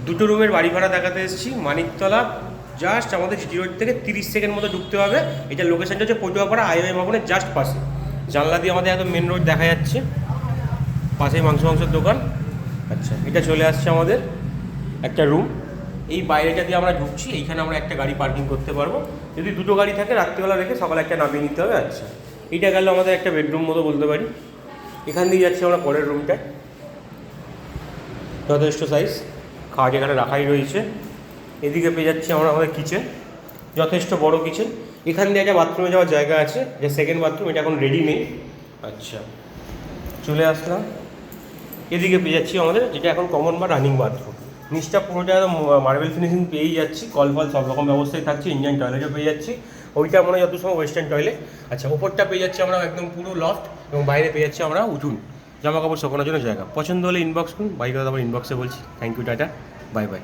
দুটো রুমের বাড়ি ভাড়া দেখাতে এসেছি মানিকতলা, জাস্ট আমাদের সিটি রোড থেকে 30 সেকেন্ড মতো ঢুকতে হবে। এটা লোকেশনটা হচ্ছে পটুয়াপাড়া আইওআই ভবনের জাস্ট পাশে। জানলা দিয়ে আমাদের একদম মেন রোড দেখা যাচ্ছে, পাশেই মাংসের দোকান। আচ্ছা, এটা চলে আসছে আমাদের একটা রুম। এই বাইরেটা দিয়ে আমরা ঢুকছি, এইখানে আমরা একটা গাড়ি পার্কিং করতে পারবো। যদি দুটো গাড়ি থাকে রাত্রিবেলা রেখে সকালে একটা নামিয়ে নিতে হবে। আচ্ছা, এইটা গেল আমাদের একটা বেডরুম মতো বলতে পারি। এখান দিয়ে যাচ্ছি আমরা পরের রুমটায়, যথেষ্ট সাইজ, খাট এখানে রাখাই রয়েছে। এদিকে পেয়ে যাচ্ছি আমরা আমাদের কিচেন, যথেষ্ট বড় কিচেন। এখান দিয়ে একটা বাথরুমে যাওয়ার জায়গা আছে, যে সেকেন্ড বাথরুম, এটা এখন রেডি নেই। আচ্ছা, চলে আসলাম। এদিকে পেয়ে যাচ্ছি আমাদের যেটা এখন কমন বা রানিং বাথরুম। নিচটা পুরোটা একদম মার্বেল ফিনিশিং পেয়েই যাচ্ছি, কল ফল সব রকম ব্যবস্থায় থাকছে। ইন্ডিয়ান টয়লেটও পেয়ে যাচ্ছি, ওইটা মনে হয় যত সময় ওয়েস্টার্ন টয়লেট। আচ্ছা, ওপরটা পেয়ে যাচ্ছি আমরা একদম পুরো লফট, এবং বাইরে পেয়ে যাচ্ছি আমরা উঠুন, জামা কাপড় শুকানোর জন্য জায়গা। পছন্দ হলে ইনবক্স করুন, বাইক আবার ইনবক্সে বলছি। Thank you, tata, bye by.